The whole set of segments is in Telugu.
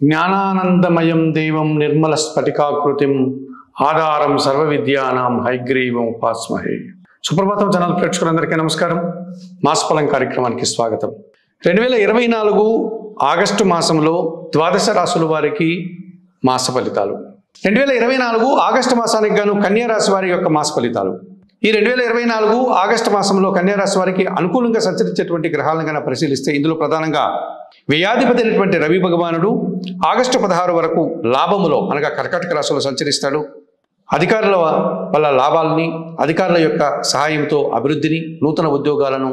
జ్ఞానానందమయం దేవం నిర్మల స్ఫటికాకృతిం ఆధారం సర్వ విద్యానాం హైగ్రీవం ఉపాస్మహే. సుప్రభాతం ఛానల్ ప్రేక్షకులందరికీ నమస్కారం. మాసఫలం కార్యక్రమానికి స్వాగతం. 2024 ఆగస్టు మాసంలో ద్వాదశ రాశుల వారికి మాస ఫలితాలు. 2024 ఆగస్టు మాసానికి గాను కన్యా రాశి వారి యొక్క మాస ఫలితాలు. ఈ 2024 ఆగస్టు మాసంలో కన్యా రాశి వారికి అనుకూలంగా సంచరించేటువంటి గ్రహాలను కనుక పరిశీలిస్తే ఇందులో ప్రధానంగా వ్యయాధిపతి అయినటువంటి రవి భగవానుడు ఆగస్టు 16 వరకు లాభములో అనగా కర్కాటక రాశిలో సంచరిస్తాడు. అధికారుల వల్ల లాభాలని, అధికారుల యొక్క సహాయంతో అభివృద్ధిని, నూతన ఉద్యోగాలను,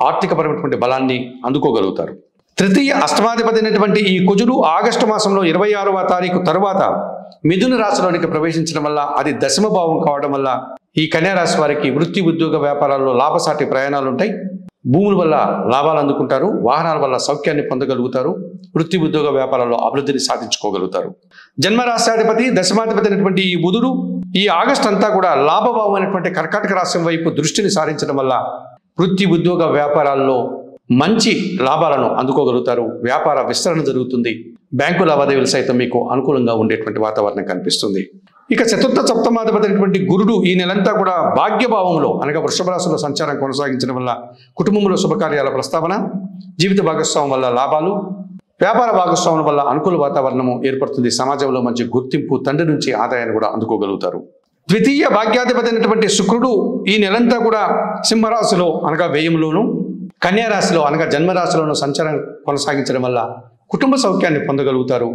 ఆర్థికపరమైనటువంటి బలాన్ని అందుకోగలుగుతారు. తృతీయ అష్టమాధిపతి అయినటువంటి ఈ కుజుడు ఆగస్టు మాసంలో 26వ తారీఖు తరువాత మిథున రాశిలోనికి ప్రవేశించడం వల్ల, అది దశమ భావం కావడం వల్ల ఈ కన్యా రాశి వారికి వృత్తి, ఉద్యోగ, వ్యాపారాల్లో లాభసాటి ప్రయాణాలు ఉంటాయి. భూముల వల్ల లాభాలు అందుకుంటారు. వాహనాల వల్ల సౌఖ్యాన్ని పొందగలుగుతారు. వృత్తి, ఉద్యోగ, వ్యాపారాల్లో అభివృద్ధిని సాధించుకోగలుగుతారు. జన్మరాశ్యాధిపతి దశమాధిపతి అయినటువంటి ఈ బుధుడు ఈ ఆగస్టు అంతా కూడా లాభభావమైనటువంటి కర్కాటక రాశి వైపు దృష్టిని సారించడం వల్ల వృత్తి, ఉద్యోగ, వ్యాపారాల్లో మంచి లాభాలను అందుకోగలుగుతారు. వ్యాపార విస్తరణ జరుగుతుంది. బ్యాంకు లావాదేవీలు సైతం మీకు అనుకూలంగా ఉండేటువంటి వాతావరణం కనిపిస్తుంది. ఇక చతుర్థ సప్తమాధిపతి అయినటువంటి గురుడు ఈ నెలంతా కూడా భాగ్యభావంలో అనగా వృషభ రాశిలో సంచారం కొనసాగించడం వల్ల కుటుంబంలో శుభకార్యాల ప్రస్తావన, జీవిత భాగస్వామ్యం వల్ల లాభాలు, వ్యాపార భాగస్వామ్యం వల్ల అనుకూల వాతావరణము ఏర్పడుతుంది. సమాజంలో మంచి గుర్తింపు, తండ్రి నుంచి ఆదాయాన్ని కూడా అందుకోగలుగుతారు. ద్వితీయ భాగ్యాధిపతి అయినటువంటి శుక్రుడు ఈ నెలంతా కూడా సింహరాశిలో అనగా వ్యయంలోను, కన్యా రాశిలో అనగా జన్మరాశిలోను సంచారం కొనసాగించడం వల్ల కుటుంబ సౌఖ్యాన్ని పొందగలుగుతారు.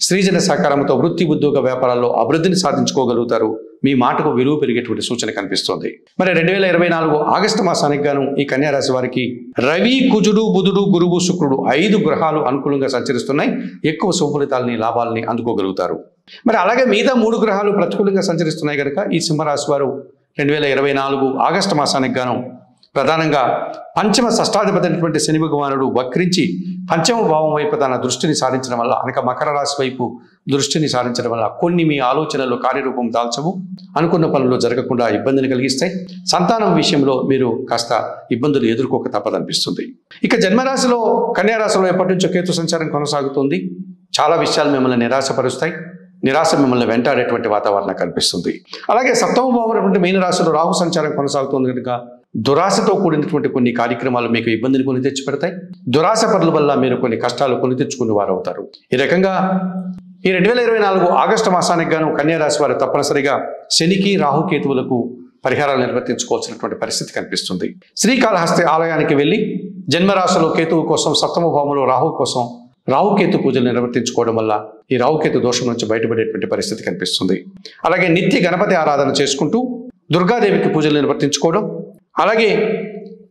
స్త్రీజన సహకారంతో వృత్తి, ఉద్యోగ, వ్యాపారాల్లో అభివృద్ధిని సాధించుకోగలుగుతారు. మీ మాటకు విలువ పెరిగేటువంటి సూచన కనిపిస్తోంది. మరి 2024 ఆగస్టు మాసానికి గాను ఈ కన్యా రాశి వారికి రవి, కుజుడు, బుధుడు, గురువు, శుక్రుడు 5 గ్రహాలు అనుకూలంగా సంచరిస్తున్నాయి. ఎక్కువ శుభ ఫలితాలని, లాభాలని అందుకోగలుగుతారు. మరి అలాగే మిగతా 3 గ్రహాలు ప్రతికూలంగా సంచరిస్తున్నాయి కనుక ఈ సింహరాశి వారు 2024 ఆగస్టు మాసానికి గాను ప్రధానంగా పంచమ షష్టాధిపతి అయినటువంటి శని భగవానుడు వక్రించి పంచమ భావం వైపు తన దృష్టిని సారించడం వల్ల అనగా మకర రాశి వైపు దృష్టిని సారించడం వల్ల కొన్ని మీ ఆలోచనలు కార్యరూపం దాల్చవు, అనుకున్న పనులు జరగకుండా ఇబ్బందిని కలిగిస్తాయి. సంతానం విషయంలో మీరు కాస్త ఇబ్బందులు ఎదుర్కోక తప్పదనిపిస్తుంది. ఇక జన్మరాశిలో కన్యా రాశిలో ఎప్పటి నుంచో కేతు సంచారం కొనసాగుతుంది. చాలా విషయాలు మిమ్మల్ని నిరాశపరుస్తాయి. నిరాశ మిమ్మల్ని వెంటాడేటువంటి వాతావరణం కనిపిస్తుంది. అలాగే సప్తమ భావం మీన రాశిలో రాహు సంచారం కొనసాగుతుంది కనుక దురాశతో కూడినటువంటి కొన్ని కార్యక్రమాలు మీకు ఇబ్బందిని కొని తెచ్చిపెడతాయి. దురాశ పనుల వల్ల మీరు కొన్ని కష్టాలు కొని తెచ్చుకునే వారు అవుతారు. ఈ రకంగా ఈ 2024 ఆగస్టు మాసానికి గాను కన్యా రాశి వారు తప్పనిసరిగా శనికి, రాహుకేతువులకు పరిహారాలు నిర్వర్తించుకోవాల్సినటువంటి పరిస్థితి కనిపిస్తుంది. శ్రీకాళహస్తి ఆలయానికి వెళ్ళి జన్మరాశిలో కేతువు కోసం, సప్తమ భావంలో రాహు కోసం రాహుకేతు పూజలు నిర్వర్తించుకోవడం వల్ల ఈ రాహుకేతు దోషం నుంచి బయటపడేటువంటి పరిస్థితి కనిపిస్తుంది. అలాగే నిత్య గణపతి ఆరాధన చేసుకుంటూ దుర్గాదేవికి పూజలు నిర్వర్తించుకోవడం, అలాగే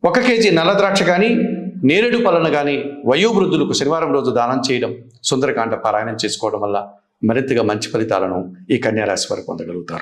1 కేజీ నల్ల ద్రాక్ష కానీ, నేరేడు పళ్ళను కానీ వయోవృద్ధులకు శనివారం రోజు దానం చేయడం, సుందరకాండ పారాయణం చేసుకోవడం వల్ల మరింతగా మంచి ఫలితాలను ఈ కన్యా రాశి వారు పొందగలుగుతారు.